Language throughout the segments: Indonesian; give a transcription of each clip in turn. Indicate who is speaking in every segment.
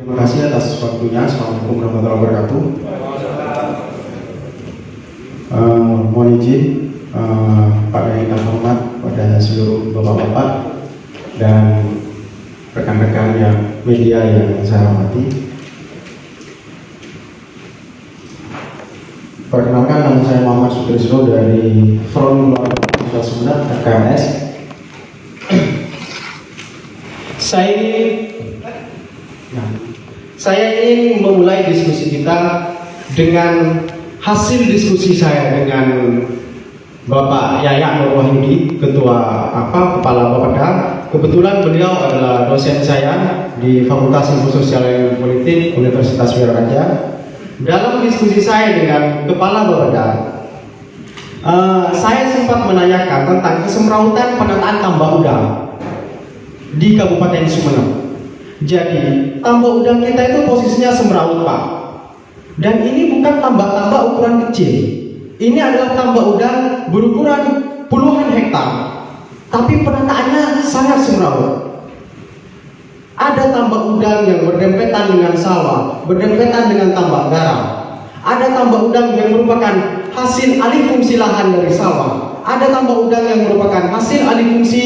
Speaker 1: Terima kasih atas waktunya. Assalamualaikum warahmatullahi wabarakatuh. Mohon izin Pak yang terhormat pada seluruh bapak-bapak dan rekan-rekan yang media yang saya hormati. Perkenalkan, nama saya Muhammad Sutrisno dari Front Mahasiswa Sumeneb FKMS. Saya ingin memulai diskusi kita dengan hasil diskusi saya dengan Bapak Yayak Nur Wahyudi, Kepala Bapeda. Kebetulan beliau adalah dosen saya di Fakultas Ilmu Sosial dan Politik Universitas Wiraraja. Dalam diskusi saya dengan Kepala Bapeda, saya sempat menanyakan tentang kesemrautan penataan tambak udang di Kabupaten Sumeneb. Jadi, tambak udang kita itu posisinya semraut, Pak. Dan ini bukan tambak-tambak ukuran kecil. Ini adalah tambak udang berukuran puluhan hektar, tapi penataannya sangat semraut. Ada tambak udang yang berdempetan dengan sawah, berdempetan dengan tambak garam. Ada tambak udang yang merupakan hasil alih fungsi lahan dari sawah. Ada tambak udang yang merupakan hasil alih fungsi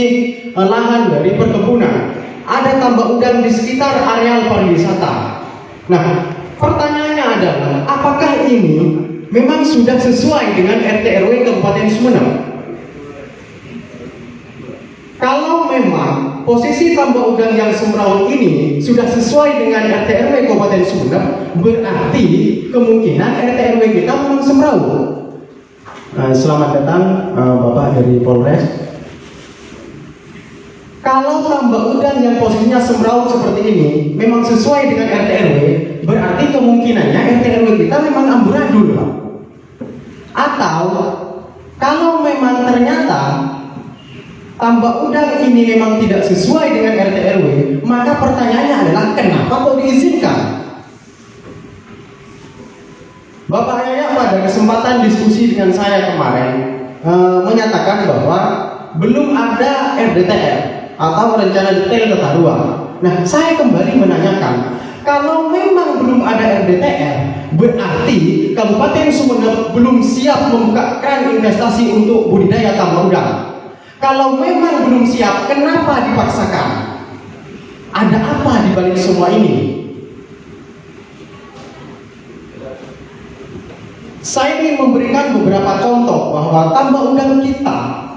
Speaker 1: lahan dari perkebunan. Ada tambak udang di sekitar areal pariwisata. Nah, pertanyaannya adalah, apakah ini memang sudah sesuai dengan RT RW Kabupaten Sumeneb? Kalau memang posisi tambak udang yang semraut ini sudah sesuai dengan RT RW Kabupaten Sumeneb, berarti kemungkinan RT RW kita memang semraut. Selamat datang Bapak dari Polres. Kalau tambak udang yang posisinya semraut seperti ini memang sesuai dengan RT RW, berarti kemungkinannya RT RW kita memang amburadul, Pak. Atau kalau memang ternyata tambak udang ini memang tidak sesuai dengan RT RW, maka pertanyaannya adalah kenapa kok diizinkan? Bapak Yaya pada kesempatan diskusi dengan saya kemarin menyatakan bahwa belum ada RDTR atau rencana detail tata ruang. Nah, saya kembali menanyakan, kalau memang belum ada RDTR, berarti Kabupaten Sumeneb belum siap membuka keran investasi untuk budidaya tambak udang. Kalau memang belum siap, kenapa dipaksakan? Ada apa di balik semua ini? Saya ingin memberikan beberapa contoh bahwa tambak udang kita,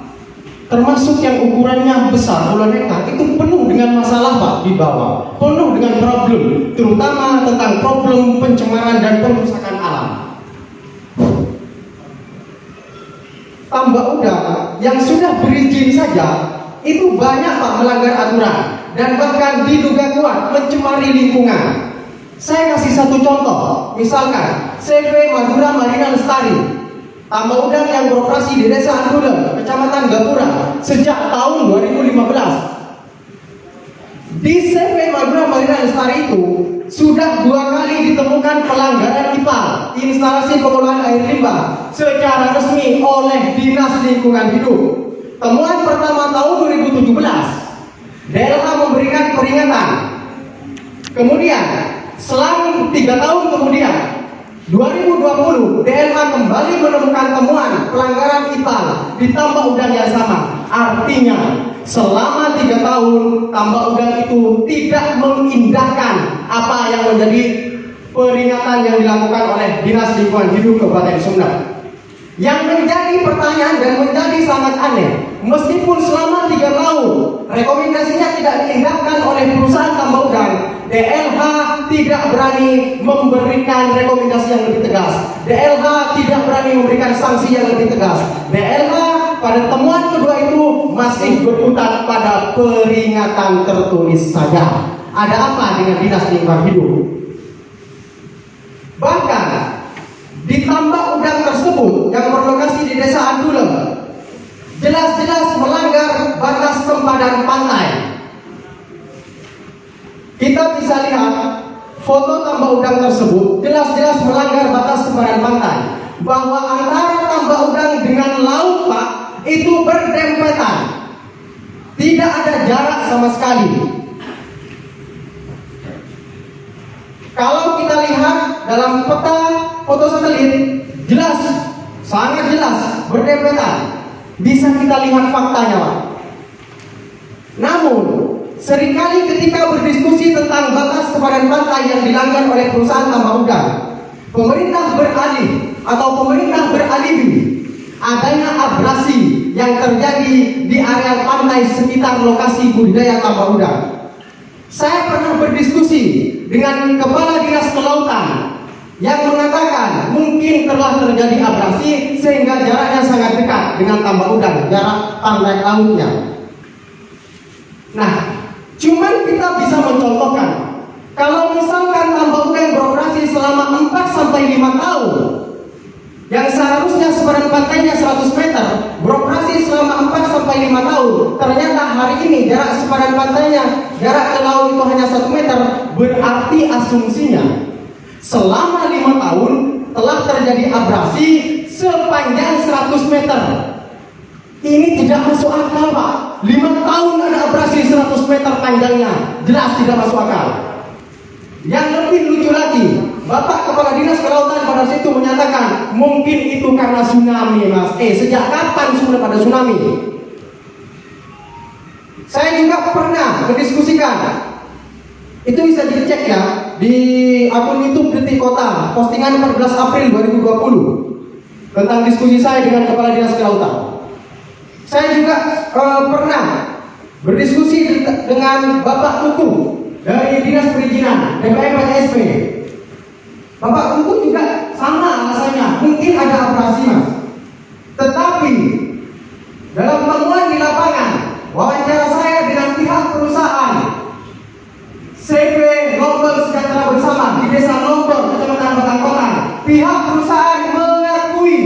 Speaker 1: termasuk yang ukurannya besar, puluhan hektar, itu penuh dengan masalah, Pak, di bawah. Penuh dengan problem, terutama tentang problem pencemaran dan perusakan alam. Tambak udang yang sudah berizin saja itu banyak, Pak, melanggar aturan dan bahkan diduga kuat mencemari lingkungan. Saya kasih satu contoh, misalkan CV Madura Marina Lestari, tambak udang yang beroperasi di Desa Andulem, Kecamatan Gapura sejak tahun 2015. Di CV Madura Marina Lestari itu sudah 2 kali ditemukan pelanggaran IPAL, instalasi pengolahan air limbah, secara resmi oleh Dinas Lingkungan Hidup. Temuan pertama tahun 2017, DLH memberikan peringatan. Kemudian selang 3 tahun kemudian, 2020, DLH kembali menemukan temuan pelanggaran IPAL di tambak udang yang sama. Artinya, selama 3 tahun tambak udang itu tidak mengindahkan apa yang menjadi peringatan yang dilakukan oleh Dinas Lingkungan Hidup Kabupaten Sumeneb. Yang menjadi pertanyaan dan menjadi sangat aneh, meskipun selama 3 tahun rekomendasinya tidak diindahkan oleh perusahaan tambak udang, DLH tidak berani memberikan rekomendasi yang lebih tegas. DLH tidak berani memberikan sanksi yang lebih tegas. DLH pada temuan kedua itu masih berkutat pada peringatan tertulis saja. Ada apa dengan Dinas Lingkungan Hidup? Bahkan di tambak udang tersebut yang berlokasi di Desa Andulem, jelas-jelas melanggar batas sempadan pantai. Kita bisa lihat foto tambak udang tersebut jelas-jelas melanggar batas sempadan pantai. Bahwa antara tambak udang dengan laut, Pak, itu berdempetan, tidak ada jarak sama sekali. dalam peta foto satelit jelas, sangat jelas, berdempetan. Bisa kita lihat faktanya, Pak. Namun, seringkali ketika berdiskusi tentang batas sepadan pantai yang dilanggar oleh perusahaan tambang udang, pemerintah beralih atau pemerintah beralibi adanya abrasi yang terjadi di area pantai sekitar lokasi budidaya tambang udang. Saya pernah berdiskusi dengan Kepala Dinas Kelautan yang mengatakan mungkin telah terjadi abrasi sehingga jaraknya sangat dekat dengan tambang udang, jarak pantai lautnya. Nah, cuman kita bisa mencontohkan, kalau misalkan tambang udang beroperasi selama 4-5 tahun, yang seharusnya sepadan pantainya 100 meter, beroperasi selama 4-5 tahun, ternyata hari ini jarak sepadan pantainya, jarak ke laut itu hanya 1 meter, berarti asumsinya selama 5 tahun telah terjadi abrasi sepanjang 100 meter. Ini tidak masuk akal, Pak. 5 tahun ada abrasi 100 meter panjangnya, jelas tidak masuk akal. Yang lebih lucu lagi, Bapak Kepala Dinas Kelautan pada situ menyatakan mungkin itu karena tsunami, Mas. Sejak kapan sudah pada tsunami? Saya juga pernah mendiskusikan, itu bisa dicek ya di akun YouTube Detik Kota, postingan 14 April 2020 tentang diskusi saya dengan Kepala Dinas Kelautan. Saya juga pernah berdiskusi dengan Bapak Tuku dari Dinas Perizinan DPR PTSP. Bapak Tuku juga sama alasannya, mungkin ada abrasi, Mas. Tetapi dalam temuan di lapangan, wawancara saya dengan pihak perusahaan CV Lombok Sejahtera Bersama di Desa Lombok, Kecamatan Batangkotan, pihak perusahaan mengakui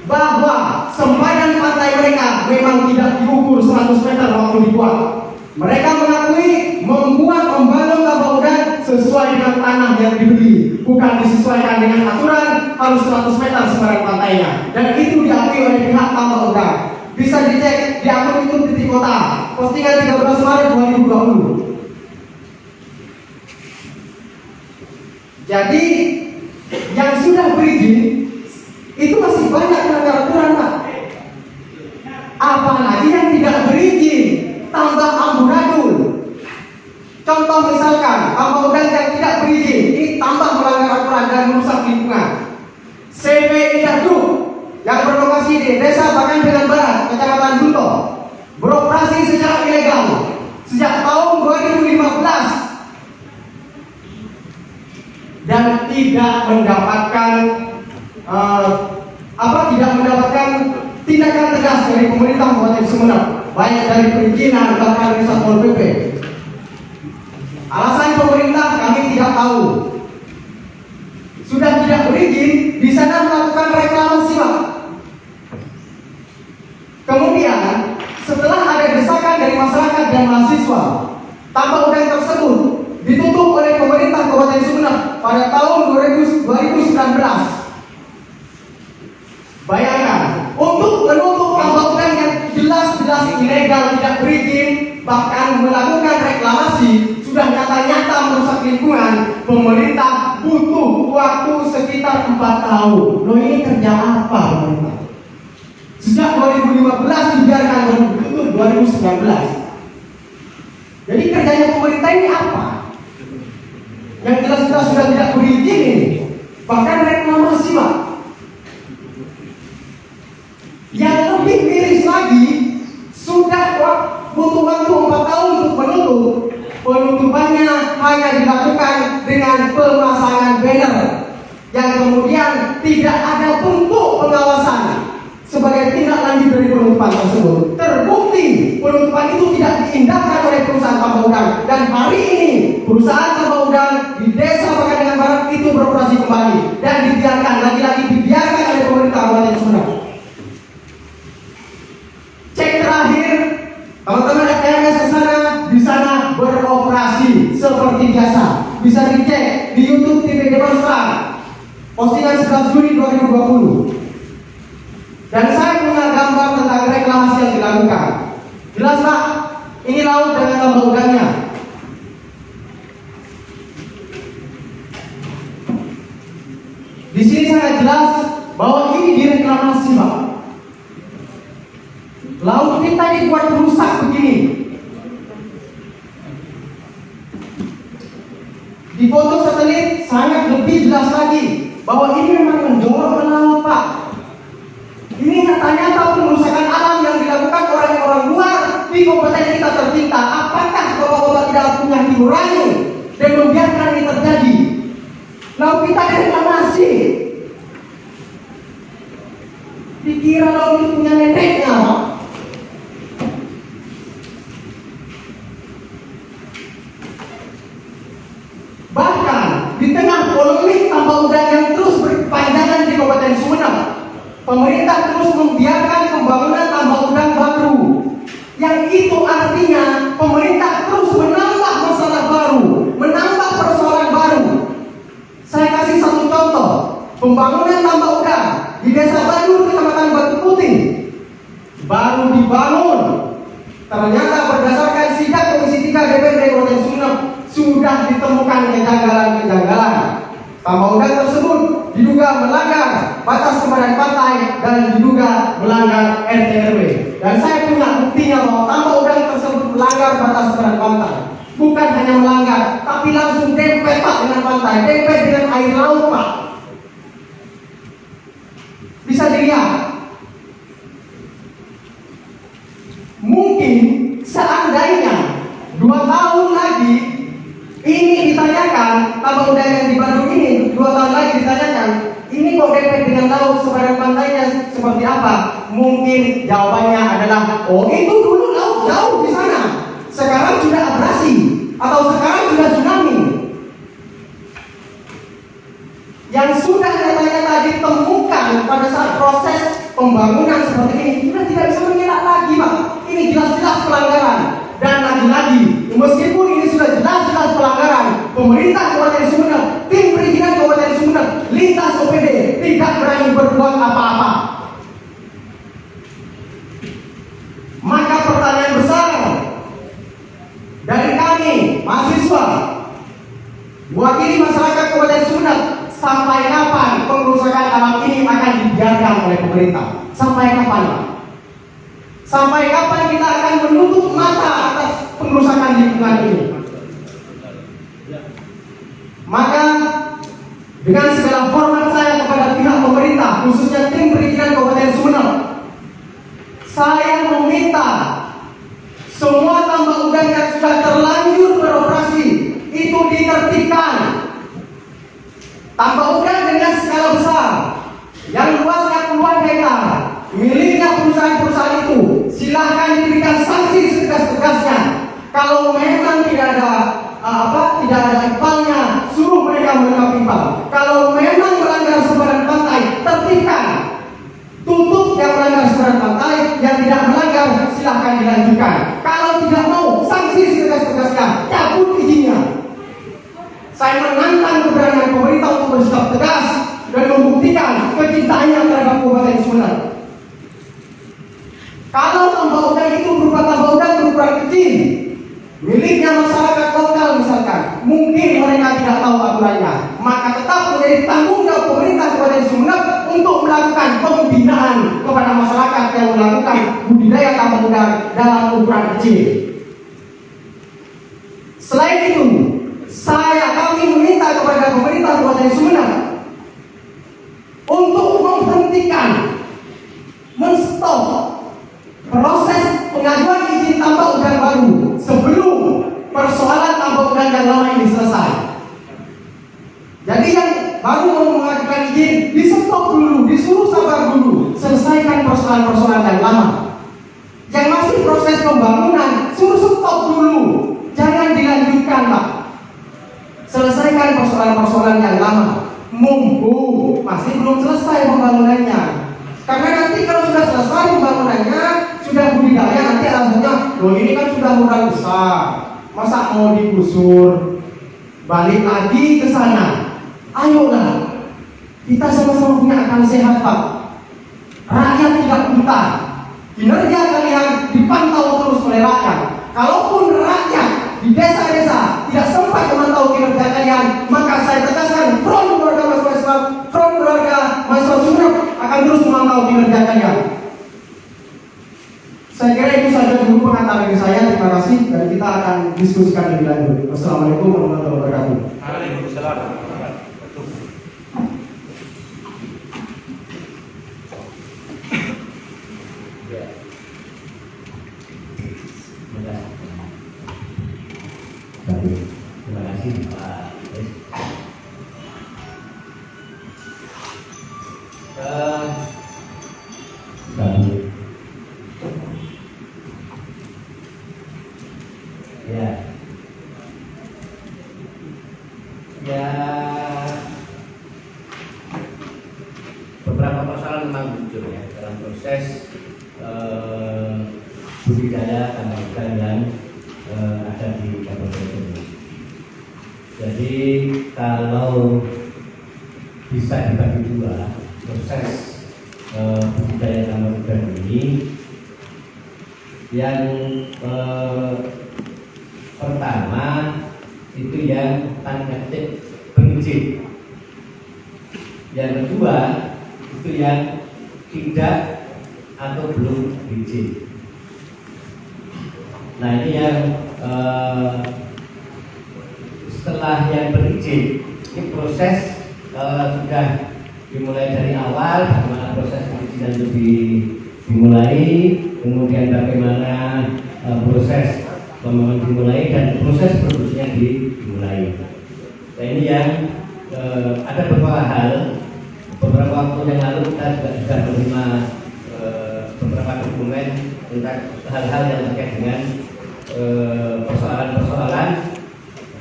Speaker 1: bahwa sempadan pantai mereka memang tidak diukur 100 meter waktu dibuat. Mereka mengakui membangun tambang udang sesuai dengan tanah yang dibeli, bukan disesuaikan dengan aturan harus 100 meter sepadan pantainya. Dan itu diakui oleh pihak tambang udang. Bisa dicek di akun YouTube Detik Kota, postingan 13 Maret 2020. Jadi yang sudah berizin itu masih banyak melanggar aturan, Pak. Apalagi yang tidak berizin, tambang amburadul. Contoh misalkan tambang udang yang tidak berizin, ini tambah melanggar aturan dan merusak lingkungan. CV Indah Group yang berlokasi di Desa Bakandengan Barat, Kecamatan Bunto, beroperasi secara ilegal sejak tahun 2015 dan tidak mendapatkan tindakan tegas dari pemerintah Kabupaten Sumeneb, baik dari perizinan bahkan dari Satpol PP. Alasan pemerintah kami tidak tahu. Sudah tidak berizin, di sana melakukan reklamasi, Pak. Kemudian setelah ada desakan dari masyarakat dan mahasiswa, tambang udang tersebut ditutup oleh pemerintah Kabupaten Sumeneb pada tahun 2019. Bayangkan, untuk menutup tambang udang yang jelas-jelas ilegal, tidak berizin, bahkan melakukan reklamasi, sudah nyata-nyata merusak lingkungan, pemerintah butuh waktu sekitar 4 tahun. Loh, ini kerja apa pemerintah? Sejak 2015 dibiarkan ditutup 2019. Jadi kerjanya pemerintah ini apa? Yang jelas-jelas sudah tidak berizin ini, bahkan reklamasi, Pak. Yang lebih miris lagi, sudah butuh waktu 4 tahun untuk menutup. Penutupannya hanya dilakukan dengan pemasangan banner yang kemudian tidak ada bentuk pengawasan sebagai tindak lanjut dari penutupan tersebut. Terbukti penutupan itu tidak diindahkan oleh perusahaan tambang udang, dan hari ini perusahaan tambang udang di Desa Bakandengan Barat itu beroperasi kembali dan dibiarkan, lagi-lagi dibiarkan oleh pemerintah Kabupaten Sumeneb. Cek terakhir, teman-teman FMS ke sana, di sana beroperasi seperti biasa. Bisa dicek di YouTube TV Demonstran, postingan 11 Juni 2020. Dan saya punya gambar tentang reklamasi yang dilakukan. Jelas, Pak, ini laut dengan tambang udangnya. Di sini sangat jelas bahwa ini direklamasi, Pak. Laut kita dibuat rusak begini. Di foto satelit sangat lebih jelas lagi bahwa ini memang menjorok ke laut, Pak. Ini nyata-nyata pengerusakan alam yang dilakukan oleh orang luar di kabupaten kita tercinta. Apakah Bapak-bapak tidak punya hati nurani dan membiarkan ini terjadi? Laut kita direklamasi. Dikira laut itu punya neneknya, Pak. Bahkan di tengah polemik tambang udang yang terus berkepanjangan di Kabupaten Sumedang, pemerintah terus membiarkan pembangunan tambang udang baru. Yang itu artinya pemerintah terus menambah masalah baru, menambah persoalan baru. Saya kasih satu contoh, pembangunan tambang udang di Desa Badur, Kecamatan Batu Putih, baru dibangun. Ternyata berdasarkan sidang Komisi 3 DPRD Kabupaten Sumedang sudah ditemukan kejanggalan-kejanggalan. Tambang udang tersebut diduga melanggar batas kemadan pantai dan diduga melanggar RT/RW. Dan saya punya buktinya bahwa tambang udang tersebut melanggar batas kemadan pantai. Bukan hanya melanggar, tapi langsung dempet, Pak, dengan pantai, dempet dengan air laut, Pak. Bisa dilihat. Mungkin seandainya 2 tahun lagi ini ditanyakan, tambang udang yang di Bandung ini 2 tahun lagi ditanyakan, ini kok dempet dengan laut, sebaran pantainya seperti apa? Mungkin jawabannya adalah, oh itu dulu laut jauh di sana, sekarang sudah abrasi atau sekarang sudah tsunami. Yang sudah nyata-nyata ditemukan pada saat proses pembangunan seperti ini sudah tidak bisa mengelak lagi, Pak. Ini jelas-jelas pelanggaran. Dan lagi-lagi, meskipun ini sudah jelas-jelas pelanggaran, pemerintah Kabupaten Sumedang, tim perizinan Kabupaten Sumedang, lintas OPD tidak berani berbuat apa-apa. Maka pertanyaan besar dari kami, mahasiswa, wakili masyarakat Kabupaten Sumedang, sampai kapan pengerusakan alam ini akan dibiarkan oleh pemerintah? Sampai kapan, Pak? Sampai kapan kita akan menutup mata atas pengerusakan lingkungan ini? Maka dengan segala hormat saya kepada pihak pemerintah, khususnya tim perizinan Kabupaten Sumedang, saya meminta semua tambang udang yang sudah terlanjur beroperasi itu ditertibkan. Tambang udang dengan skala besar yang luasnya puluhan hektar miliknya perusahaan-perusahaan itu, silahkan diberikan sanksi setegas-tegasnya. Kalau memang tidak ada tidak ada ipalnya, suruh mereka menangkap ipal. Kalau memang melanggar sebaran pantai, tertibkan. Tutup yang melanggar sebaran pantai, yang tidak melanggar silahkan dilanjutkan. Kalau tidak mau, sanksi setegas-tegasnya, cabut izinnya. Saya menantang keberanian pemerintah untuk bersikap tegas dan membuktikan kecintaannya terhadap Kabupaten Sumedang. Kalau tambang udang itu berupa tambang udang berukuran kecil, miliknya masyarakat lokal misalkan, mungkin mereka tidak tahu aturannya, maka tetap menjadi tanggung jawab pemerintah Kabupaten Sumedang untuk melakukan pembinaan kepada masyarakat yang melakukan budidaya tambang udang dalam ukuran kecil. Selain itu, kami meminta kepada pemerintah Kabupaten Sumedang untuk menghentikan, menstop proses pengajuan izin tambang udang baru sebelum persoalan tambang udang yang lama ini selesai. Jadi yang baru mau mengajukan izin di stop dulu, disuruh sabar dulu, selesaikan persoalan-persoalan yang lama. Yang masih proses pembangunan suruh stop dulu, jangan dilanjutkan, Pak. Selesaikan persoalan-persoalan yang lama. Mumpung masih belum selesai pembangunannya. Karena nanti kalau sudah selesai pembangunannya, sudah budidaya, nanti alasannya, loh ini kan sudah modal besar, masa mau digusur? Balik lagi ke sana. Ayolah, kita sama-sama punya akal sehat, Pak. Rakyat tidak buta. Kinerja kalian dipantau terus oleh rakyat. Kalaupun rakyat di desa-desa tidak sempat memantau kinerja kalian, maka saya tegaskan, Front Keluarga Mahasiswa Islam, Front komentar dari saya. Terima kasih dan kita akan diskusikan lebih lanjut. Wassalamualaikum warahmatullahi wabarakatuh.
Speaker 2: Waalaikumsalam.
Speaker 3: Terima kasih Pak. Beberapa persoalan memang muncul ya dalam proses budidaya tambang ikan yang ada di Kabupaten ini. Jadi kalau bisa dibagi dua proses budidaya tambang ikan ini, yang pertama itu yang tanda kutip berizin, yang kedua itu yang tidak atau belum berizin. Nah ini yang setelah yang berizin, ini proses sudah dimulai dari awal, bagaimana proses perizinan itu dimulai, kemudian bagaimana proses pembangunan dimulai dan proses produksinya dimulai. Nah ini yang ada beberapa hal. Beberapa waktu yang lalu kita juga sudah menerima beberapa dokumen tentang hal-hal yang terkait dengan persoalan-persoalan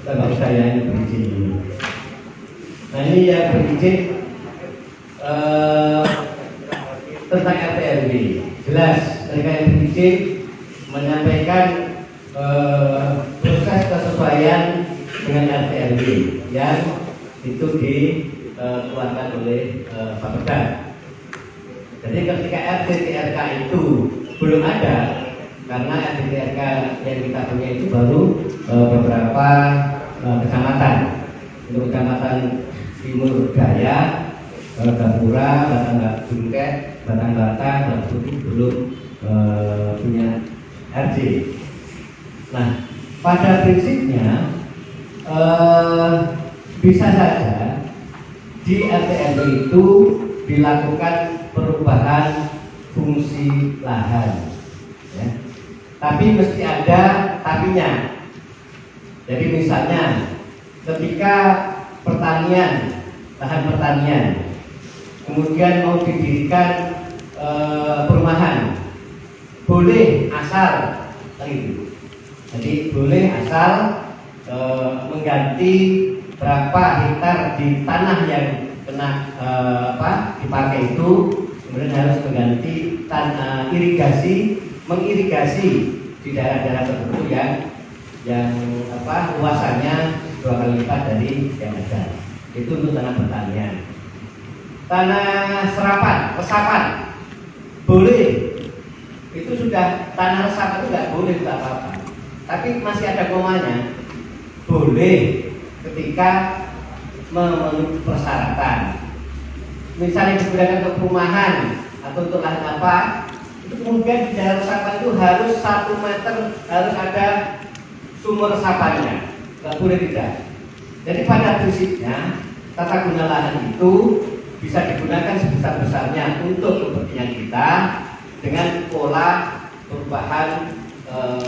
Speaker 3: tambang budidaya yang berizin ini. Nah ini yang berizin tentang RT/RW. Jelas mereka yang berizin menyampaikan proses kesesuaian dengan RT/RW yang itu dikeluarkan oleh Bapeda. Jadi ketika RT/TRK itu belum ada, karena RT/TRK yang kita punya itu baru beberapa kecamatan. Untuk kecamatan Timur Daya, Gapura, Batang Bungkek, Batang Bata, Batu belum punya RJ. Nah, pada prinsipnya bisa saja di RT/RW itu dilakukan perubahan fungsi lahan, ya. Tapi mesti ada tapinya. Jadi misalnya ketika pertanian, lahan pertanian, kemudian mau didirikan perumahan, boleh asal gitu. Jadi boleh asal mengganti berapa hektar di tanah yang kena dipakai itu, kemudian harus mengganti tanah irigasi, mengirigasi di daerah-daerah tertentu yang luasannya 2 kali lipat dari yang ada. Itu untuk tanah pertanian. Tanah serapan, resapan boleh. Itu sudah tanah resapan itu nggak boleh untuk apa-apa. Tapi masih ada komanya. Boleh ketika memenuhi persyaratan. Misalnya digunakan untuk perumahan atau untuk lahan apa, itu kemudian di daerah resapan itu harus 1 meter harus ada sumur resapannya, nggak boleh tidak. Jadi pada prinsipnya tata guna lahan itu bisa digunakan sebesar-besarnya untuk kepentingan kita dengan pola perubahan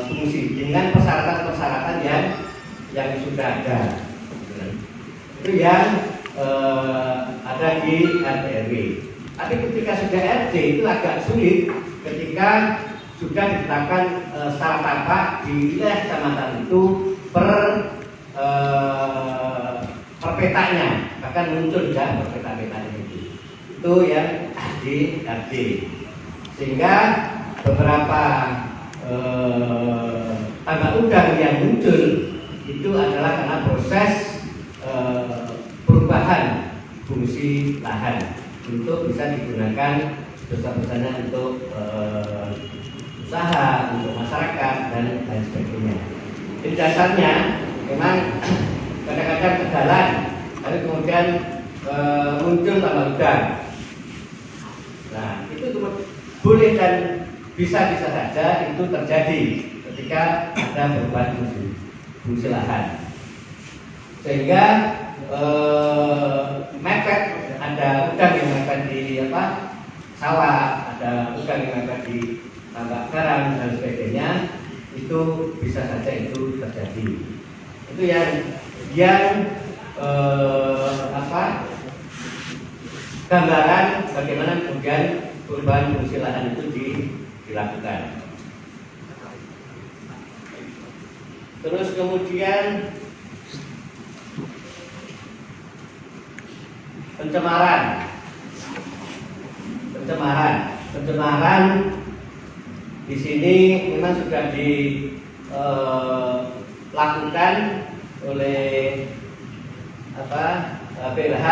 Speaker 3: fungsi dengan persyaratan-persyaratan yang sudah ada. Itu yang ada di RT/RW. Tapi ketika sudah RJ itu agak sulit ketika sudah ditetapkan secara tampak di wilayah kecamatan itu per petanya, bahkan muncul ya per peta-petanya itu yang di RJ. Sehingga beberapa tambak udang yang muncul itu adalah karena proses perubahan fungsi lahan untuk bisa digunakan besar-besarnya untuk usaha, untuk masyarakat dan lain sebagainya. Jadi dasarnya memang kadang-kadang kegalan, tapi kemudian muncul tambak udang. Nah itu boleh dan bisa saja itu terjadi ketika ada perubahan fungsi lahan, sehingga mepet, ada udang yang mepet di sawah, ada udang yang mepet di tambak garam dan sebagainya, itu bisa saja itu terjadi. Itu yang gambaran bagaimana kemudian perubahan fungsi lahan itu dilakukan. Terus kemudian pencemaran di sini memang sudah dilakukan oleh PLH,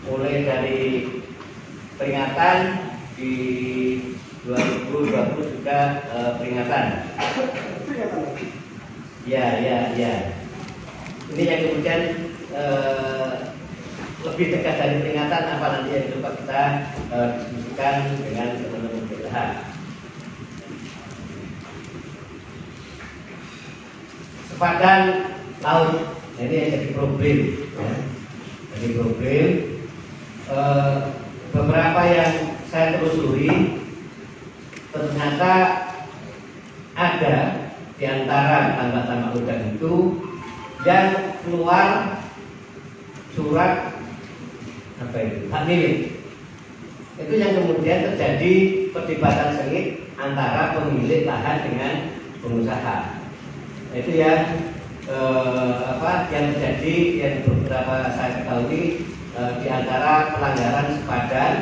Speaker 3: mulai dari peringatan di 2020 juga peringatan. Ya. Ini yang kemudian lebih dekat dari peringatan apa nanti yang coba kita diskusikan dengan teman-teman PLH. Sepadan laut, ini yang jadi problem. Jadi problem. Beberapa yang saya telusuri ternyata ada di antara tambak-tambak udang itu yang keluar surat hak milik. Itu yang kemudian terjadi perdebatan sengit antara pemilik lahan dengan pengusaha. Itu yang yang terjadi, yang beberapa saya ketahui di antara pelanggaran sepadan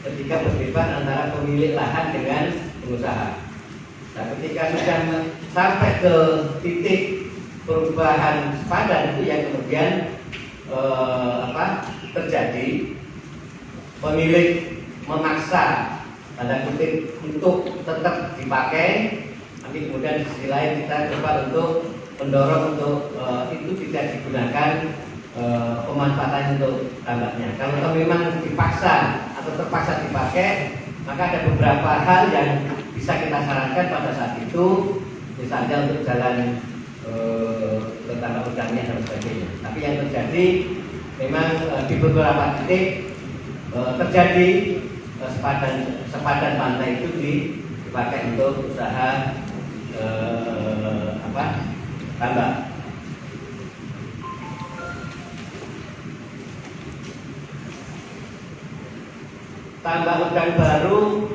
Speaker 3: ketika berdebat antara pemilik lahan dengan pengusaha. Nah, ketika sudah sampai ke titik perubahan sepadan itu yang kemudian terjadi, pemilik memaksa tanda kutip untuk tetap dipakai, tapi kemudian di sisi lain kita coba untuk mendorong untuk itu tidak digunakan pemanfaatan untuk tambaknya. Kalau memang dipaksa atau terpaksa dipakai, maka ada beberapa hal yang bisa kita sarankan pada saat itu, misalnya untuk jalan ke tambak udangnya dan sebagainya. Tapi yang terjadi memang di beberapa titik terjadi sepadan pantai itu dipakai untuk usaha tambak. Tambak udang baru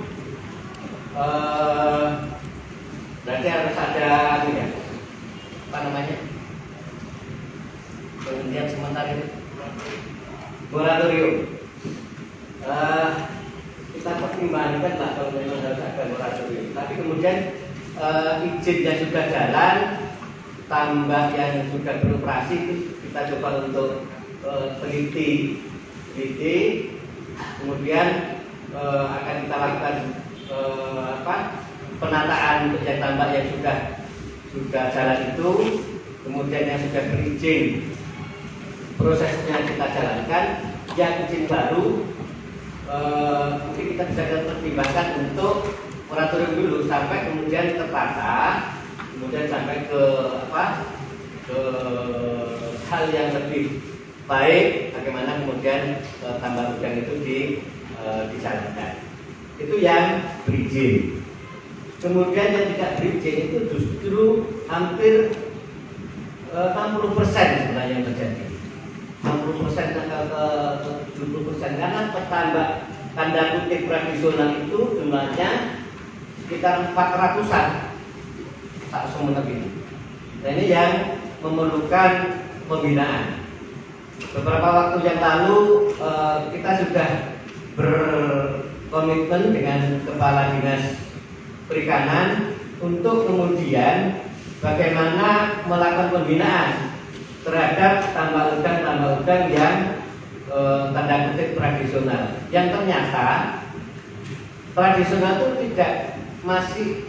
Speaker 3: berarti harus ada penghentian sementara itu moratorium. Kita pertimbangkan lah kalau memang harus ada moratorium. Tapi kemudian izin yang sudah jalan, tambak yang sudah beroperasi itu kita coba untuk teliti, kemudian akan kita lakukan penataan untuk yang tambak yang sudah jalan itu, kemudian yang sudah berizin prosesnya kita jalankan. Yang izin baru mungkin kita bisa pertimbangkan untuk moratorium dulu sampai kemudian tertata, kemudian sampai ke hal yang lebih baik, bagaimana kemudian tambak udang itu dijalankan. Itu yang berizin. Kemudian yang tidak berizin itu justru hampir 60% sebenarnya yang terjadi. 60% ke 70%, karena petambak tanda kutip tradisional itu jumlahnya sekitar 400-an tak semua ini. Nah, ini yang memerlukan pembinaan. Beberapa waktu yang lalu kita sudah berkomitmen dengan Kepala Dinas Perikanan untuk kemudian bagaimana melakukan pembinaan terhadap tambak udang yang tanda kutip tradisional, yang ternyata tradisional itu tidak masih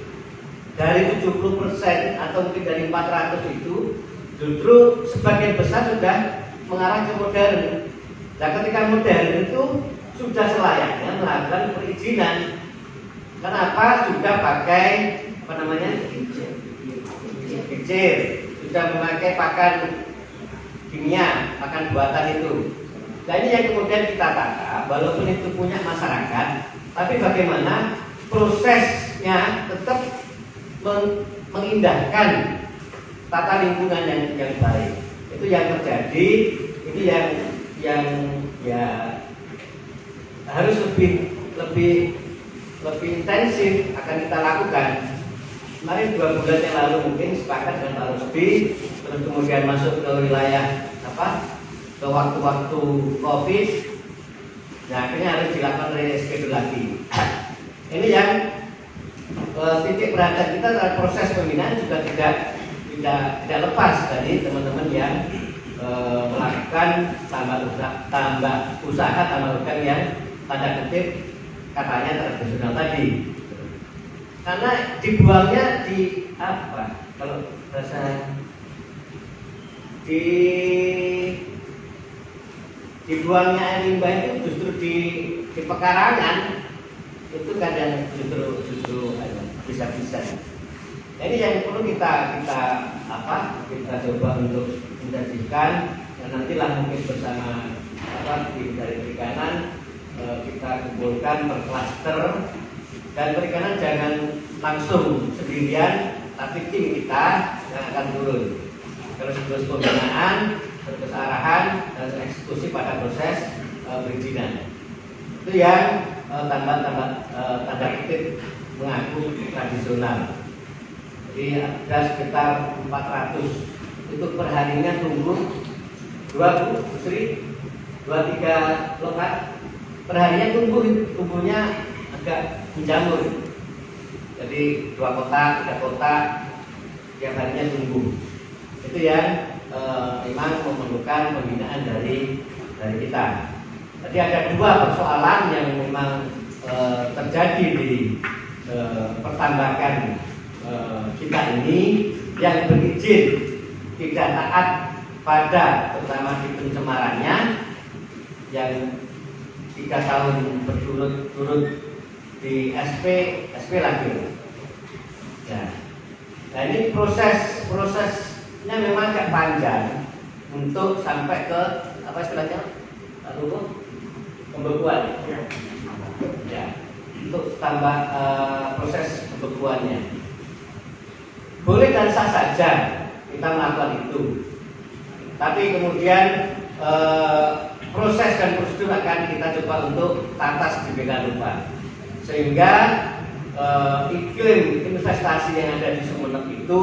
Speaker 3: dari 70% atau mungkin dari 400 itu justru sebagian besar sudah mengarah ke modern. Nah, ketika modern itu sudah selayaknya melakukan perizinan. Kenapa? Sudah pakai berpikir, sudah memakai pakan kimia, pakan buatan itu. Nah ini yang kemudian kita tata, walaupun itu punya masyarakat, tapi bagaimana prosesnya tetap mengindahkan tata lingkungan yang baik. Itu yang terjadi, itu yang ya harus lebih intensif akan kita lakukan. Kemarin 2 bulan yang lalu mungkin sepakat dengan Pak Rusdi, terus kemudian masuk ke wilayah ke waktu-waktu COVID. Nah akhirnya harus dilakukan reschedule lagi. Ini yang titik perhatian kita terhadap proses pembinaan juga tidak lepas dari teman-teman yang melakukan tambah usaha yang tanda kutip katanya tradisional tadi. Karena dibuangnya di apa? Kalau bahasa dibuangnya air limbah itu justru di pekarangan itu kadang justru bisa. Ini yang perlu kita coba untuk intensifkan, dan nantilah mungkin bersama tim dari perikanan kita kumpulkan per klaster, dan perikanan jangan langsung sendirian, tapi tim kita yang akan turun terus pembinaan, terus arahan dan eksekusi pada proses perizinan. Itu yang tanda kutip mengaku tradisional. Jadi ada sekitar 400 itu perharinya tumbuh 2-3 lokat perharinya tumbuhnya agak menjamur. Jadi 2 kotak, 3 kotak tiap harinya tumbuh. Itu yang memang memerlukan pembinaan dari kita. Jadi ada 2 persoalan yang memang terjadi di pertambakan kita ini, yang berizin tidak taat pada terutama di pencemarannya yang 3 tahun berturut-turut di SP lagi. Nah ini prosesnya memang agak panjang untuk sampai ke apa istilahnya pembekuan. Ya, untuk tambah proses pembekuannya. Boleh dan sah saja kita melakukan itu, tapi kemudian proses dan prosedur akan kita coba untuk tata sedemikian rupa sehingga iklim investasi yang ada di Sumeneb itu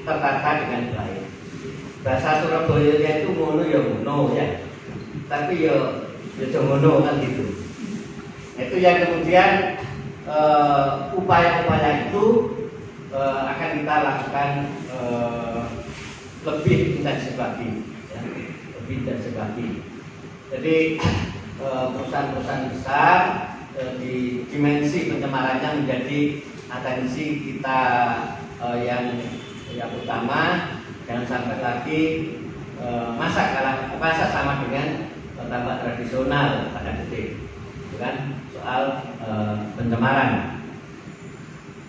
Speaker 3: tertata dengan baik. Bahasa Surabaya itu ngono ya ngono ya, tapi ya ngono kan gitu. Itu yang kemudian upaya-upaya itu akan kita lakukan lebih intensif lagi, ya, lebih intensif lagi. Jadi perusahaan-perusahaan besar di dimensi pencemarannya menjadi atensi kita yang utama. Jangan sampai lagi masa sama dengan tambak tradisional pada detik, bukan soal pencemaran.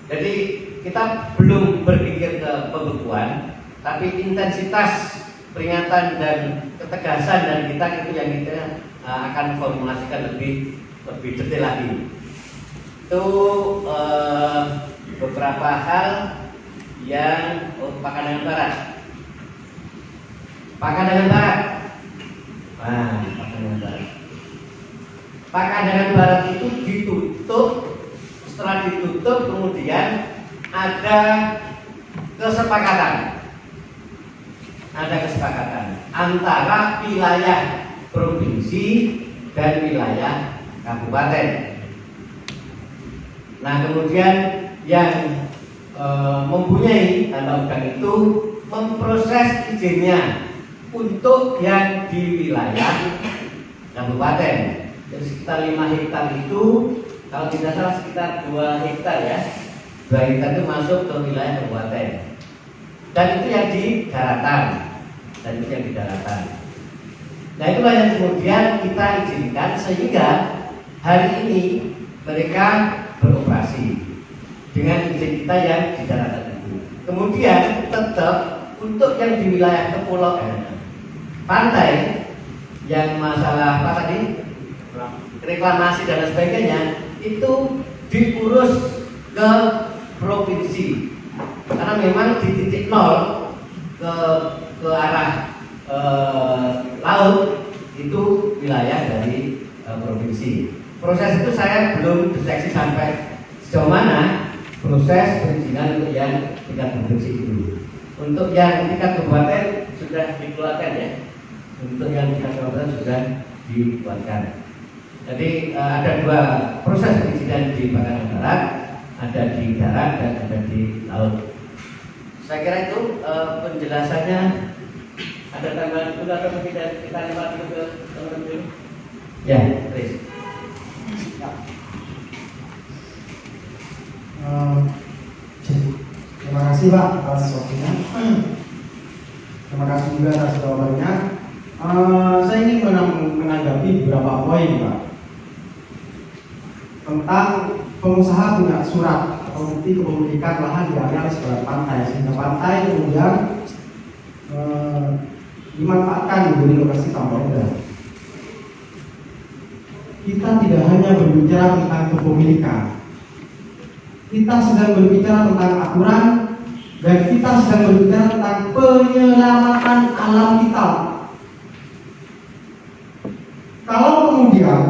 Speaker 3: Jadi kita belum berpikir ke pembekuan, tapi intensitas peringatan dan ketegasan dan kita itu yang kita akan formulasikan lebih detail lagi. Itu beberapa hal yang Pakandagan Barat. Pakandagan Barat. Pakandagan Barat itu ditutup. Setelah ditutup kemudian ada kesepakatan antara wilayah provinsi dan wilayah kabupaten. Nah kemudian yang mempunyai tanda undang itu memproses izinnya untuk yang di wilayah kabupaten. Jadi sekitar 5 hektar itu, kalau tidak salah sekitar 2 hektar ya, 2 hektar itu masuk ke wilayah kabupaten. Dan itu yang di daratan. Nah itulah yang kemudian kita izinkan sehingga hari ini mereka beroperasi dengan izin kita yang di daratan itu. Kemudian tetap untuk yang di wilayah kepulauan pantai yang masalah apa tadi reklamasi dan sebagainya itu diurus ke provinsi karena memang di titik nol ke arah laut itu wilayah dari provinsi. Proses itu saya belum deteksi sampai sejauh mana proses perizinan untuk yang tingkat provinsi itu. Untuk yang tingkat kabupaten sudah dikeluarkan ya. Untuk yang tingkat kabupaten sudah dikeluarkan. Jadi ada dua proses perizinan di Bakaran Barat, ada di darat dan ada di laut. Saya kira itu penjelasannya. Ada tambahan itu atau kita lewat dulu ke teman-teman? Ya, please. Ya.
Speaker 1: Terima kasih Pak atas waktunya. Terima kasih juga atas jawabannya. Saya ingin menanggapi beberapa poin Pak tentang pengusaha punya surat atau bukti kepemilikan lahan di area sebelah pantai sehingga pantai kemudian dimanfaatkan menjadi lokasi tambang udang. Kita tidak hanya berbicara tentang kepemilikan, kita sedang berbicara tentang aturan dan kita sedang berbicara tentang penyelamatan alam kita. Kalau kemudian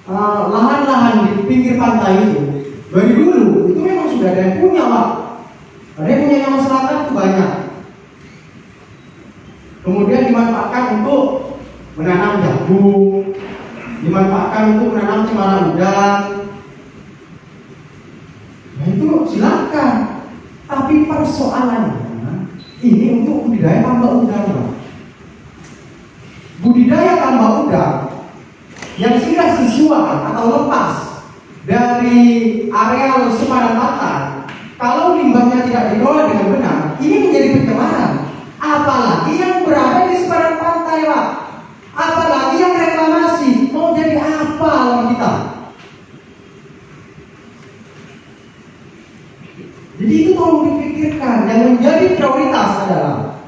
Speaker 1: lahan-lahan di pinggir pantai itu dari dulu itu memang sudah ada yang punya Pak. Ada yang punya masyarakat itu banyak. Kemudian dimanfaatkan untuk menanam jagung, dimanfaatkan untuk menanam cemara udang. Nah itu silakan. Tapi persoalannya ini untuk budidaya tambak udang. Budidaya tambak udang yang sudah sesuai atau lepas dari areal sepadan pantai, kalau limbahnya tidak dikelola dengan benar, ini menjadi pencemaran. Apalagi yang berada di sepadan pantai Pak, apalagi yang reklamasi, mau jadi apa lawan kita? Jadi itu tolong dipikirkan. Yang menjadi prioritas adalah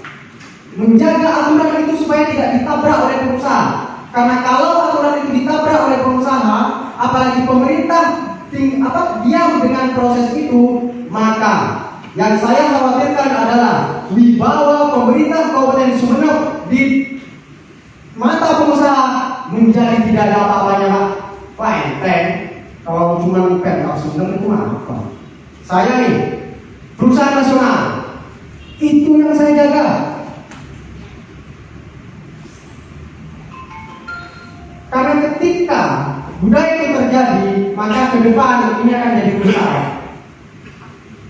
Speaker 1: menjaga aturan itu supaya tidak ditabrak oleh pengusaha. Karena kalau aturan itu ditabrak oleh pengusaha, apalagi pemerintah diam dengan proses itu, maka yang saya khawatirkan adalah wibawa pemerintah Kabupaten Sumeneb di mata pengusaha menjadi tidak ada apa-apanya Pak. Wah enteng, kalau cuma Pemkab Sumeneb itu apa? Saya nih perusahaan nasional, itu yang saya jaga. Karena ketika budaya itu terjadi, maka ke depan ini akan jadi besar.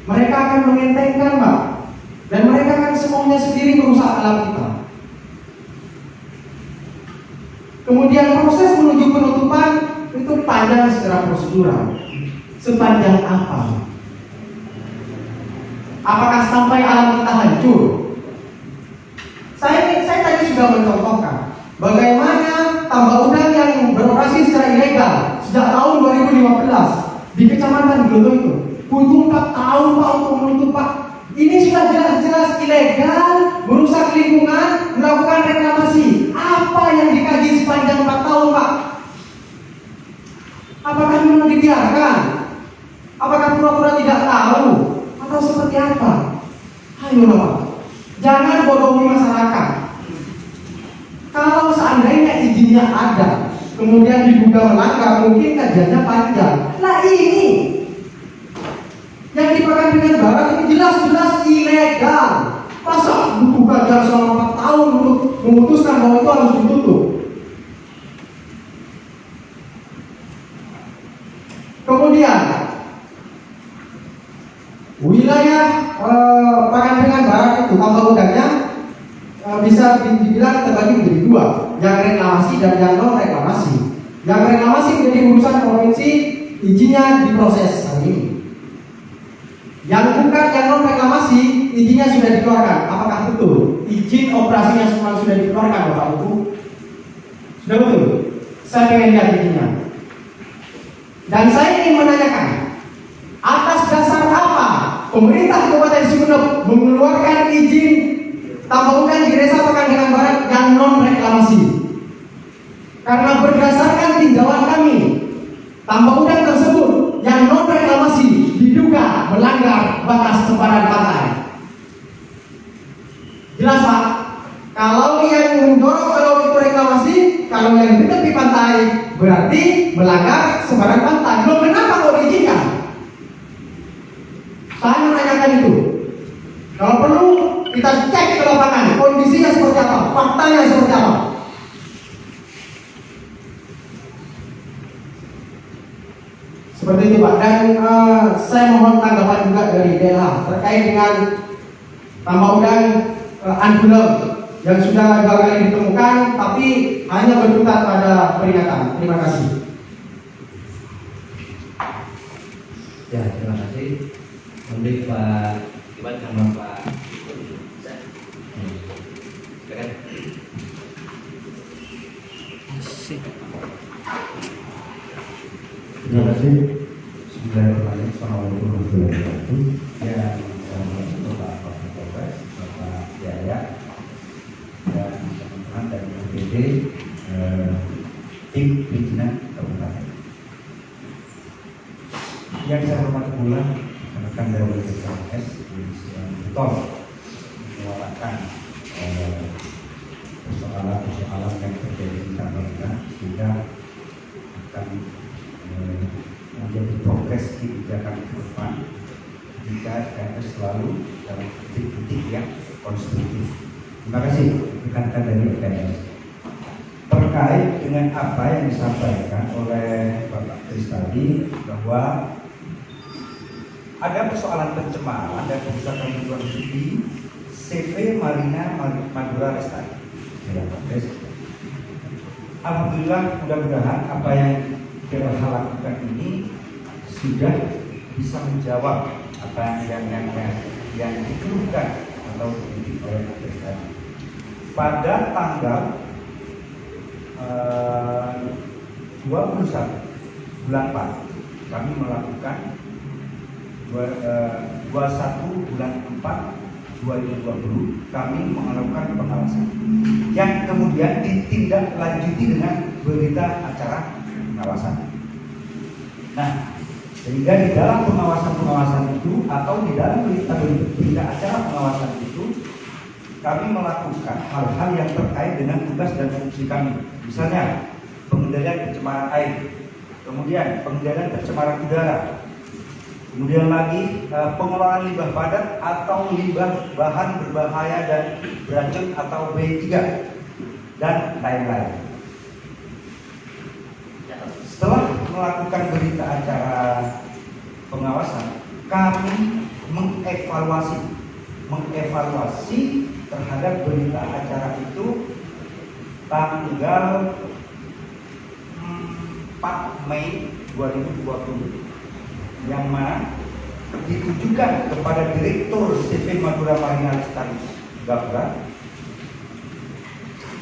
Speaker 1: Mereka akan mengentengkan Pak, dan mereka akan semuanya sendiri merusak alam kita. Kemudian proses menuju penutupan itu panjang secara prosedural. Sepanjang apa? Apakah sampai alam kita hancur? Saya tadi sudah mencontohkan bagaimana tambak udang yang beroperasi secara ilegal sejak tahun 2015 di Kecamatan Gloto itu butuh 4 tahun Pak untuk menutup Pak. Ini sudah jelas-jelas ilegal, merusak lingkungan, melakukan reklamasi. Apa yang dikaji sepanjang 4 tahun Pak? Apakah memang dibiarkan? Apakah pura-pura tidak tahu? Atau seperti apa? Ayo Pak, jangan bodohi masyarakat. Kalau seandainya izinnya ada, kemudian diduga melanggar, mungkin kajiannya panjang. Nah ini yang dipakai dengan barang ini jelas-jelas ilegal. Masa butuh kajian selama 4 tahun untuk memutuskan bahwa itu harus ditutup? Kemudian wilayah Pangandaran Barat itu tambak udangnya bisa dibilang terbagi menjadi 2, yang reklamasi dan yang non reklamasi. Yang reklamasi menjadi urusan provinsi, izinnya diproses hari ini. Yang bukan yang non reklamasi, izinnya sudah dikeluarkan. Apakah betul? Izin operasinya semua sudah dikeluarkan Bapak Ibu? Sudah betul? Saya pengen lihat izinnya. Dan saya ingin menanyakan, atas dasar apa pemerintah Kabupaten Sumeneb mengeluarkan izin tambang udang di Desa Pekanbaran Barat yang non reklamasi. Karena berdasarkan tinjauan kami, tambang udang tersebut yang non reklamasi diduga melanggar batas sepadan pantai. Jelas Pak? Kalau yang mendorong kalau itu reklamasi, kalau yang di tepi pantai berarti melanggar sepadan pantai. Belum kenapa kok diizinkan? Saya menanyakan itu. Kalau perlu kita cek ke lapangan kondisinya seperti apa, faktanya seperti apa. Seperti itu Pak. Dan saya mohon tanggapan juga dari DLH terkait dengan tambang udang Angular yang sudah 2 kali ditemukan tapi hanya berkutat pada peringatan. Terima kasih.
Speaker 3: Ya, terima kasih. Mungkin Pak Iwan sama Pak silakan.
Speaker 2: Terima kasih. Bismillahirrahmanirrahim. Assalamualaikum warahmatullahi wabarakatuh. Yang saya hormati Bapak Kapolres, Bapak Yaya, dan teman-teman dari BPD, tim pimpinan kabupaten. Yang saya hormati pula rekan dari BPS di Betul menyuarakan persoalan-persoalan yang terjadi di kantornya sehingga akan menjadi progres kebijakan ke depan jika KS selalu dalam titik-titik yang konstruktif. Terima kasih rekan-rekan dari KS. Terkait dengan apa yang disampaikan oleh Bapak Kris tadi bahwa ada persoalan pencemaran dan kerusakan lingkungan di CV Marina Madura Lestari. Alhamdulillah, mudah-mudahan apa yang DLH lakukan ini sudah bisa menjawab apa yang dikeluhkan atau dikritik oleh mereka. Pada tanggal 21 bulan 4 kami melakukan 21 bulan 4 2020 kami melakukan pengawasan yang kemudian ditindaklanjuti dengan berita acara pengawasan. Nah, sehingga di dalam pengawasan itu atau di dalam berita acara pengawasan itu kami melakukan hal-hal yang terkait dengan tugas dan fungsi kami. Misalnya pengendalian pencemaran air, kemudian pengendalian pencemaran udara, kemudian lagi pengelolaan limbah padat atau limbah bahan berbahaya dan beracun atau B3 dan lain-lain. Setelah melakukan berita acara pengawasan, kami mengevaluasi terhadap berita acara itu tanggal 4 Mei 2020 yang mana ditujukan kepada Direktur CV Madura Marina Lestari Gapura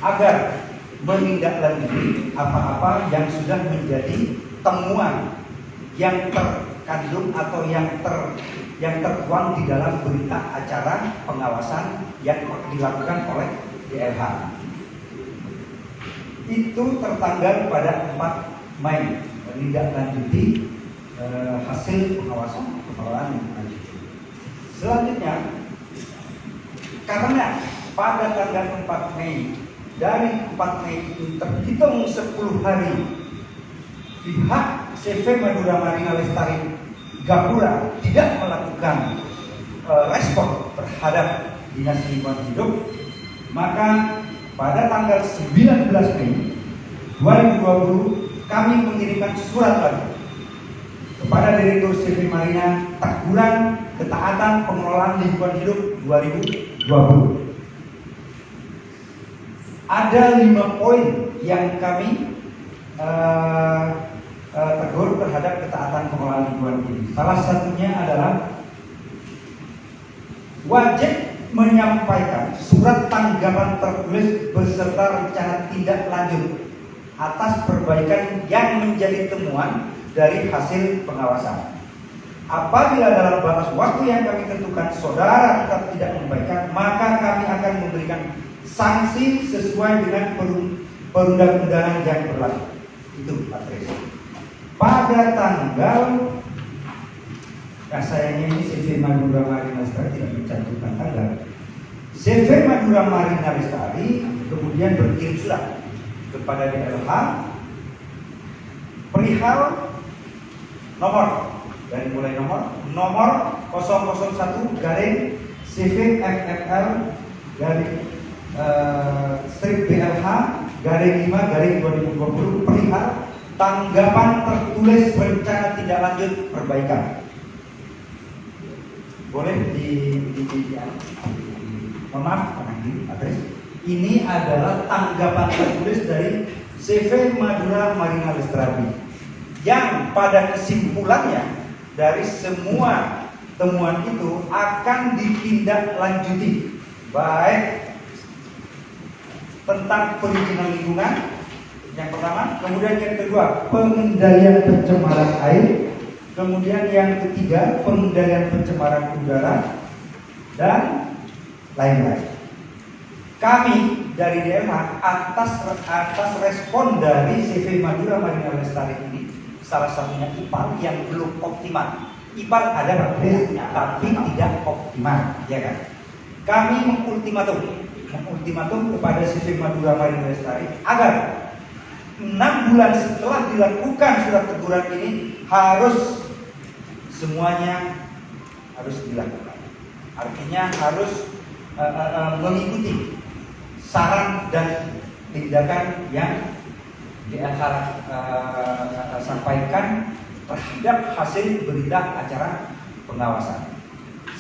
Speaker 2: agar menindaklanjuti apa-apa yang sudah menjadi temuan yang terkandung atau yang tertuang di dalam berita acara pengawasan yang dilakukan oleh DLH. Itu tertanggal pada 4 Mei menindaklanjuti hasil pengawasan pengelolaan lingkungan hidup. Selanjutnya, karena pada tanggal 4 Mei dari 4 Mei itu terhitung 10 hari pihak CV Madura Marina Lestari Gapura tidak melakukan respon terhadap Dinas Lingkungan Hidup, maka pada tanggal 19 Mei 2020 kami mengirimkan surat lagi kepada Direktur CV Marina teguran ketaatan pengelolaan lingkungan hidup 2020. Ada 5 poin yang kami tegur terhadap ketaatan pengelolaan lingkungan hidup. Salah satunya adalah wajib menyampaikan surat tanggapan tertulis beserta rencana tindak lanjut atas perbaikan yang menjadi temuan dari hasil pengawasan. Apabila dalam batas waktu yang kami tentukan saudara tetap tidak memberikan, maka kami akan memberikan sanksi sesuai dengan perundang-undangan yang berlaku. Itu Pak Pres. Pada tanggal, sayangnya ini CV Madura Marina Lestari tidak mencantumkan tanggal. CV Madura Marina Lestari kemudian berkirim surat kepada DLH perihal nomor dari mulai nomor 001 garing CV FFL garing strip BLH garing 5 garing 2020 perihal tanggapan tertulis rencana tindak lanjut perbaikan. Boleh mohon maaf adres. Ini adalah tanggapan tertulis dari CV Madura Marina Lestari yang pada kesimpulannya dari semua temuan itu akan ditindaklanjuti, baik tentang perizinan lingkungan yang pertama, kemudian yang kedua pengendalian pencemaran air, kemudian yang ketiga pengendalian pencemaran udara dan lain-lain. Kami dari DMA atas respon dari CV Madura Marina Lestari ini, salah satunya IPAL yang belum optimal. IPAL ada tapi tidak optimal, ya kan? Kami mengultimatum kepada CV Madura Marina Lestari agar 6 bulan setelah dilakukan surat teguran ini harus semuanya harus dilakukan. Artinya harus mengikuti saran dan tindakan yang sampaikan terhadap hasil berita acara pengawasan.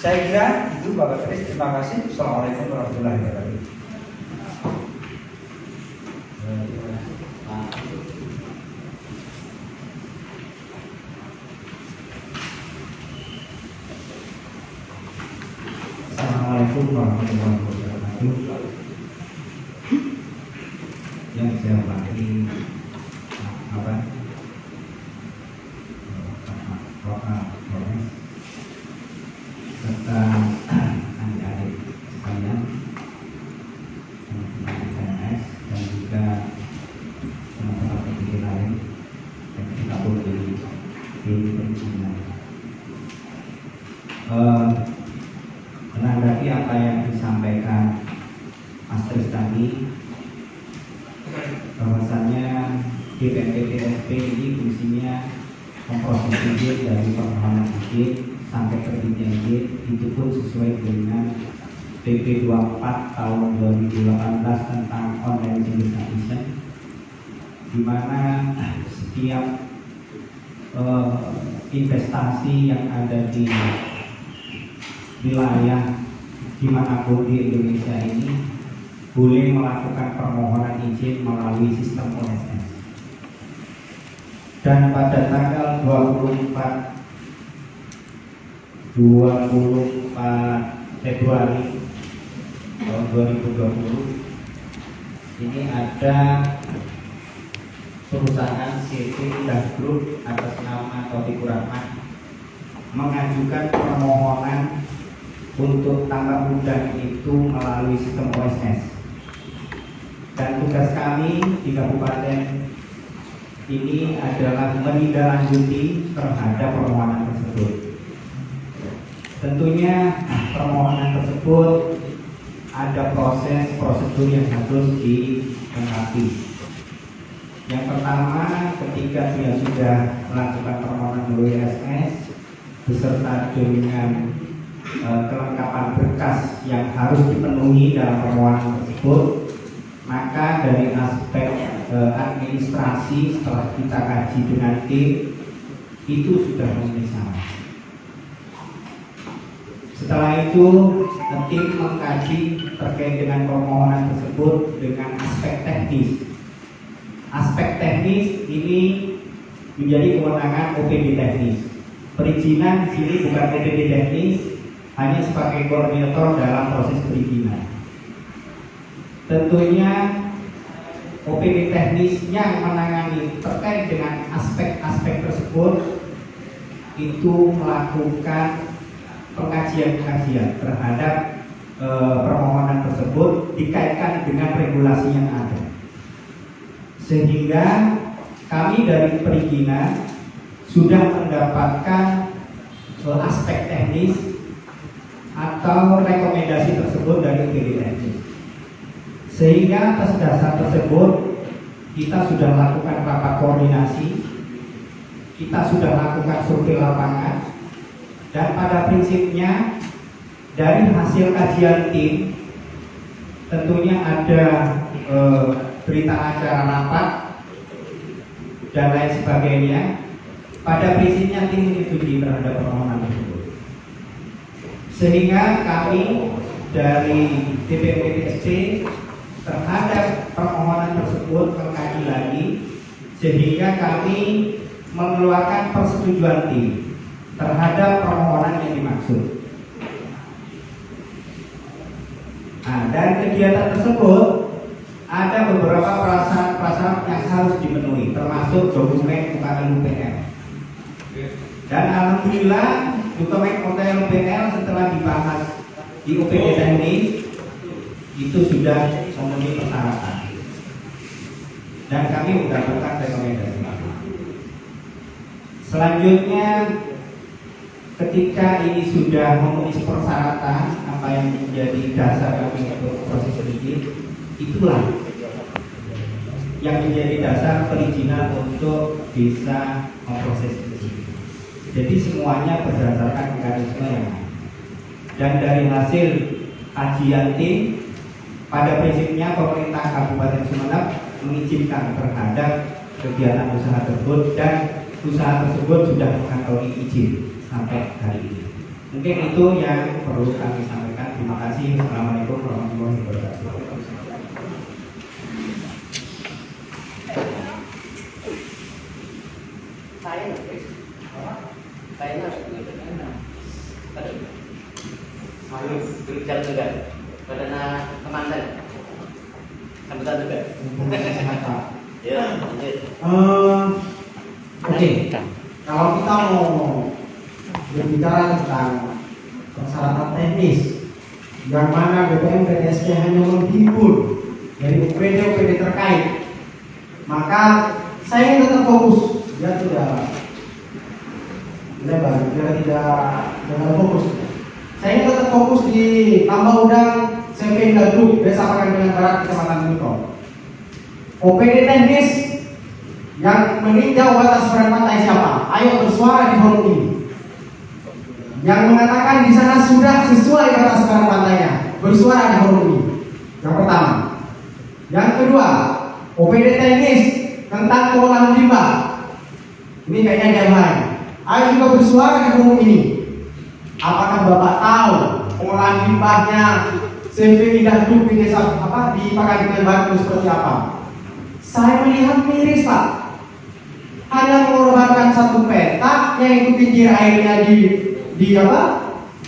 Speaker 2: Saya kira itu Bapak Pres. Terima kasih. Assalamualaikum warahmatullahi wabarakatuh.
Speaker 4: Assalamualaikum warahmatullahi wabarakatuh. Yang saya hormati Polres serta adik-adik sekalian, teman-teman PNS dan juga teman-teman pendidik lain yang tergabung di perizinan. Menanggapi apa yang disampaikan Mas Tris tadi, bahwasannya DPPTSP ini fungsinya memproses izin dari permohonan izin sampai terbitnya izin, itu pun sesuai dengan PP 24 tahun 2018 tentang online service admission, di mana setiap investasi yang ada di wilayah dimanapun di Indonesia ini boleh melakukan permohonan izin melalui sistem OSS. Dan pada tanggal 24 Februari tahun 2020 ini ada perusahaan CV dan Group atas nama Taufik Rahman mengajukan permohonan untuk tanggap undang itu melalui sistem OSS. Dan tugas kami di kabupaten ini adalah menindaklanjuti terhadap permohonan tersebut. Tentunya permohonan tersebut ada proses prosedur yang harus dilengkapi. Yang pertama, ketika dia sudah melakukan permohonan melalui OSS beserta dengan kelengkapan berkas yang harus dipenuhi dalam permohonan tersebut, maka dari aspek administrasi setelah kita kaji dengan tim itu sudah memenuhi syarat. Setelah itu tim mengkaji terkait dengan permohonan tersebut dengan aspek teknis. Aspek teknis ini menjadi kewenangan OPD teknis. Perizinan di sini bukan OPD teknis, hanya sebagai koordinator dalam proses perizinan. Tentunya OPD teknis yang menangani terkait dengan aspek-aspek tersebut itu melakukan pengkajian-pengkajian terhadap permohonan tersebut dikaitkan dengan regulasi yang ada, sehingga kami dari perizinan sudah mendapatkan aspek teknis atau rekomendasi tersebut dari UPD teknis, sehingga atas dasar tersebut kita sudah lakukan rapat koordinasi, kita sudah lakukan survei lapangan, dan pada prinsipnya dari hasil kajian tim tentunya ada berita acara rapat dan lain sebagainya. Pada prinsipnya tim menyetujui terhadap permohonan tersebut, sehingga kami dari DPPSP terhadap permohonan tersebut mengkaji lagi, sehingga kami mengeluarkan persetujuan tim terhadap permohonan yang dimaksud. Nah, dari kegiatan tersebut ada beberapa prasyarat yang harus dipenuhi, termasuk dokumen UKL-UPL. Dan alhamdulillah dokumen UKL-UPL setelah dibahas di UPD teknis itu sudah memenuhi persyaratan, dan kami mendapatkan rekomendasi. Selanjutnya, ketika ini sudah memenuhi persyaratan apa yang menjadi dasar kami untuk proses perizinan, itulah yang menjadi dasar perizinan untuk bisa memproses perizinan. Jadi semuanya berdasarkan mekanisme yang ada. Dan dari hasil kajian tim, pada prinsipnya pemerintah Kabupaten Sumeneb mengizinkan terhadap kegiatan usaha tersebut, dan usaha tersebut sudah mengantongi izin sampai hari ini. Mungkin itu yang perlu kami sampaikan. Terima kasih. Assalamualaikum warahmatullahi wabarakatuh.
Speaker 3: Berbicara juga karena teman saya sambutan juga. Ya, lanjut.
Speaker 1: Oke. Kalau kita mau berbicara tentang persyaratan teknis, yang mana BPM PTSP hanya menghimpun dari UPD terkait, maka saya ingin tetap fokus. Dia tidak lebar, dia tidak fokus. Saya ingin tetap fokus di tambah udang Sependa Group, Desa Pakandengan Barat, Kecamatan Buton. OPD teknis yang meninjau batas barat pantai siapa? Ayo bersuara di forum ini. Yang mengatakan di sana sudah sesuai batas barat pantainya, bersuara di forum ini. Yang pertama. Yang kedua, OPD teknis tentang pengolahan limbah. Ini kayaknya dia lain. Ayo juga bersuara di forum ini. Apakah Bapak tahu pengolahan limbahnya CV Indah Group di desa di Pakandengan Barat itu seperti apa? Saya melihat miris, Pak. Hanya mengorbankan satu petak yang itu pinggir airnya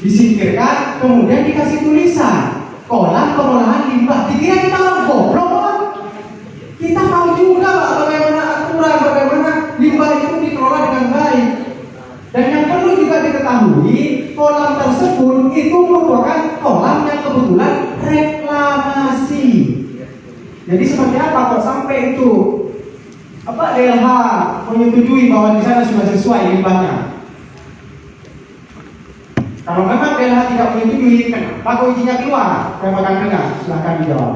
Speaker 1: disingkirkan, kemudian dikasih tulisan kolam pengolahan limbah. Dikira kita orang goblok, Pak. Kita tahu juga, Pak, bagaimana aturan, bagaimana limbah itu dikelola dengan baik. Dan yang perlu juga diketahui, kolam tersebut itu merupakan kolam yang kebetulan reklamasi. Jadi seperti apa kok sampai itu DLH menyetujui bahwa di sana sudah sesuai limbahnya? Kalau memang DLH tidak menyetujui, kenapa kok izinnya keluar? Saya akan dengar, silahkan dijawab.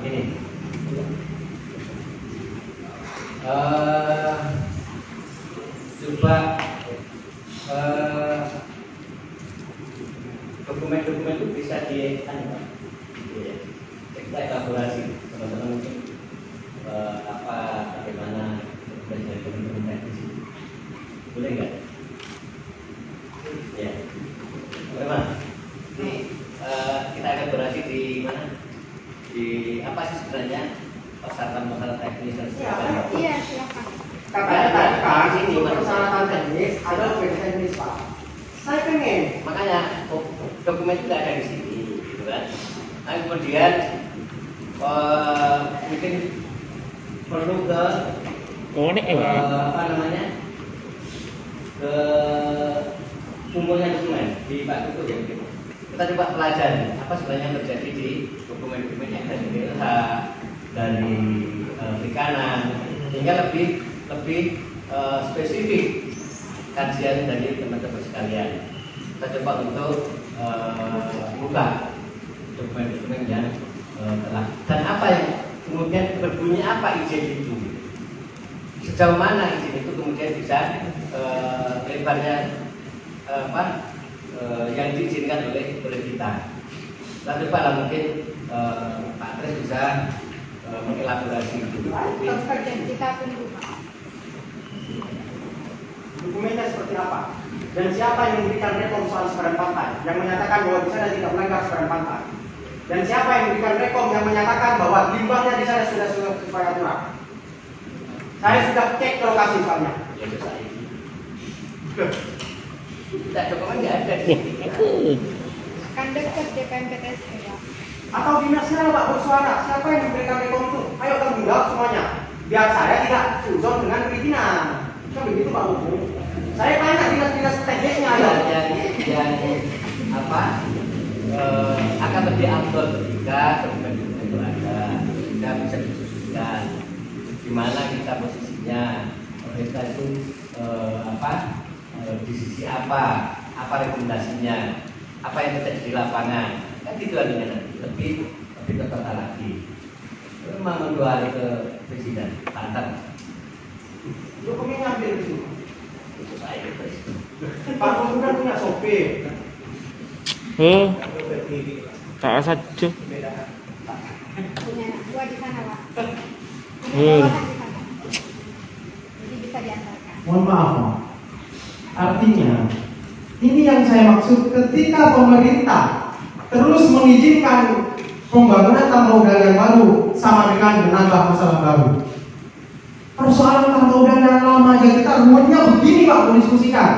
Speaker 3: Ini. Coba dokumen-dokumen itu bisa kita elaborasi teman-teman mungkin bagaimana dokumen teknis itu boleh nggak? Ya, bagaimana? Ini kita elaborasi di mana? Di apa sih sebenarnya persyaratan teknis dan sebagainya?
Speaker 5: Iya, silakan.
Speaker 1: Katakan ini persyaratan teknis ada OPD teknis, Pak. Saya pengen,
Speaker 3: makanya dokumen itu nggak ada di sini, gitu kan? Nah kemudian mungkin perlu ke apa namanya, ke kumpulnya dokumen di Pak Tutu ya mungkin. Kita coba pelajari apa sebenarnya yang terjadi di dokumen-dokumen yang dari DLH, dari perikanan, sehingga lebih spesifik kajian dari teman-teman sekalian. Kita coba untuk buka dokumen-dokumen yang telah, dan apa yang kemudian berbunyi apa izin itu, sejauh mana izin itu kemudian bisa lebarnya yang diizinkan oleh kita. Kita coba lah mungkin Pak Kris bisa mengelaborasi itu.
Speaker 5: Kita tunggu.
Speaker 1: Dokumennya seperti apa? Dan siapa yang memberikan rekom soal sepadan pantai yang menyatakan bahwa di sana tidak melanggar sepadan pantai? Dan siapa yang memberikan rekom yang menyatakan bahwa limbahnya di sana sudah sesuai aturan? Saya sudah cek ke lokasi soalnya.
Speaker 3: Ya itu saya. Tidak, dokumen nggak ada.
Speaker 5: Kan dekat DPMPTS ya.
Speaker 1: Atau dinasnya Pak bersuara, siapa yang memberikan rekom itu? Ayo tanggung jawab semuanya. Biar saya tidak suzon dengan perizinan. Kan begitu Pak Hukum. Saya tanya dinas-dinas teknisnya
Speaker 3: yang apa akan lebih afdol ketika dokumen-dokumen itu ada, kita bisa disusunkan di mana kita posisinya, kita itu di sisi apa rekomendasinya, apa yang terjadi di lapangan, kan gitu artinya nanti lebih tertata lagi. Memang menjual ke presiden, pantat.
Speaker 1: dokumennya ambil di sini.
Speaker 3: Itu saya presiden.
Speaker 1: Pak Hukum kan punya sopir.
Speaker 6: Tak saja.
Speaker 5: Punya dua di sana Pak.
Speaker 6: Hmm.
Speaker 5: Di sana. Jadi bisa diantarkan.
Speaker 1: Mohon maaf, Pak. Artinya, ini yang saya maksud ketika pemerintah terus mengizinkan pembangunan tambang udara yang baru sama dengan menambah masalah baru. Persoalan tambang udara yang lama aja kita ruwetnya begini Pak mendiskusikan.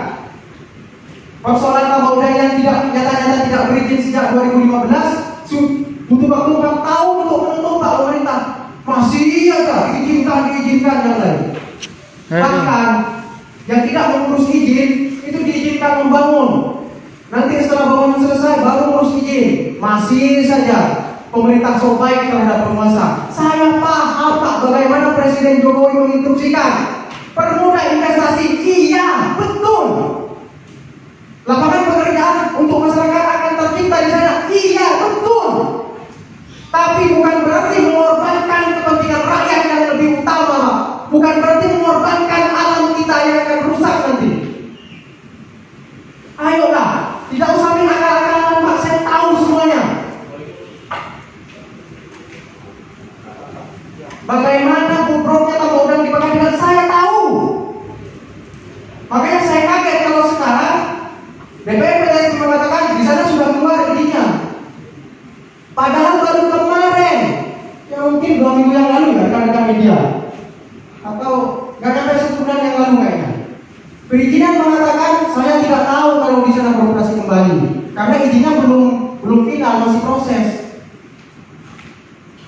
Speaker 1: Persoalan tambang udara yang nyata-nyata tidak berizin sejak 2015 butuh waktu 4 tahun untuk menutup Pak pemerintah. Masih aja diizinkan yang lain. Bahkan yang tidak mengurus izin itu diizinkan membangun. Nanti setelah bangunan selesai baru ngurus izin. Masih saja pemerintah sobaik terhadap penguasa. Saya paham Pak bagaimana Presiden Jokowi menginstruksikan permudah investasi. Iya, betul. Lapangan pekerjaan untuk masyarakat akan tercipta di sana. Iya, betul. Tapi bukan berarti mengorbankan kepentingan rakyat yang lebih utama, Pak. Bukan berarti mengorbankan alam kita yang akan rusak nanti. Ayolah, tidak usah main akal-akalan Pak, saya tahu semuanya. Bagaimana kumpromnya tambang udang di pengadilan saya tahu. Makanya saya kaget kalau sekarang DPR mengatakan di sana sudah keluar izinnya. Padahal baru kemarin, ya mungkin 2 minggu yang lalu ya rekan-rekan media, atau nggak sampai 1 bulan yang lalu kayaknya. Perizinan mengatakan saya tidak tahu kalau di sana beroperasi kembali karena izinnya belum final, masih proses.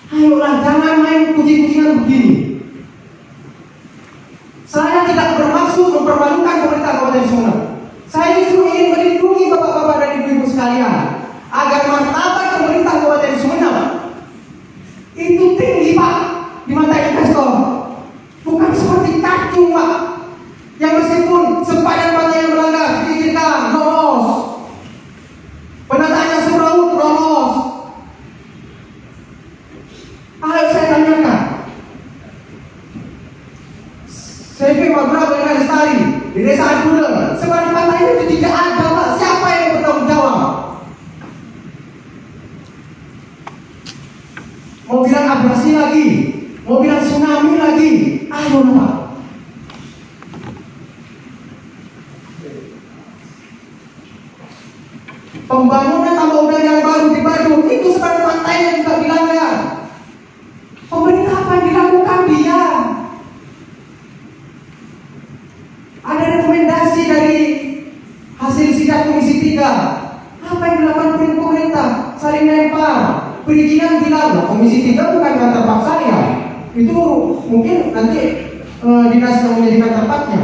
Speaker 1: Ayolah, jangan main kucing-kucingan begini. Saya tidak bermaksud mempermalukan pemerintah Kabupaten Sumeneb. Saya justru ingin melindungi bapak-bapak dan ibu-ibu sekalian agar martabat pemerintah Kabupaten Sumeneb itu tinggi Pak di mata investor. Bukan seperti kacung Pak, yang meskipun sempadan pantai yang melanggar diizinkan lolos, penataannya semrawut lolos. Ayo saya tanyakan, CV Madura Benda Lestari di Desa Adbudel, sempadan pantai itu tidak ada Pak. Siapa yang bertanggung jawab? Mau bilang abrasi lagi, mau bilang tsunami lagi, ayo Pak. Pembangunan tambang udara yang baru di Badung itu sepadan pantainya juga dilanggar. Pemerintah apa yang dilakukan dia? Ada rekomendasi dari hasil sidak Komisi 3. Apa yang dilakukan pemerintah? Saling lempar. perizinan bilang, Komisi 3 bukan kantor tempat saya. Itu mungkin nanti dinas yang menjadikan tempatnya.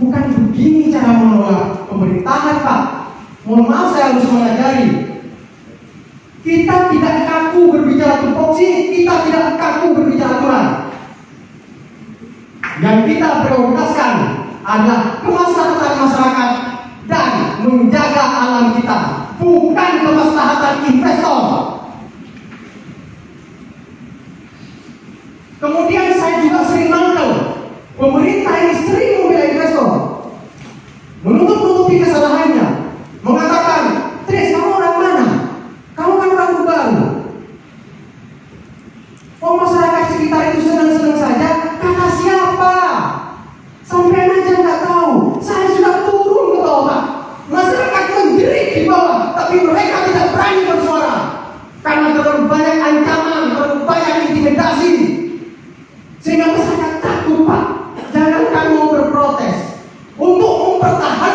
Speaker 1: Bukan begini cara mengelola pemerintahan, Pak. Mohon maaf, saya harus mengajari. Kita tidak kaku berbicara tupoksi, kita tidak kaku berbicara aturan. Yang kita prioritaskan adalah kemaslahatan masyarakat dan menjaga alam kita, bukan kemaslahatan investor. Kemudian saya juga sering mangkel, pemerintah ini sering membela investor, menutup-nutupi kesalahannya, mengatakan, Tris, kamu orang mana? Kamu kan orang baru. Oh, masyarakat sekitar itu senang-senang saja. Kata siapa? Sampai aja nggak tahu. Saya sudah turun ke bawah, Pak. Masyarakat menjerit di bawah, tapi mereka tidak berani bersuara karena terlalu banyak ancaman, terlalu banyak intimidasi, sehingga masyarakat takut, Pak. Jangan kamu berprotes untuk mempertahankan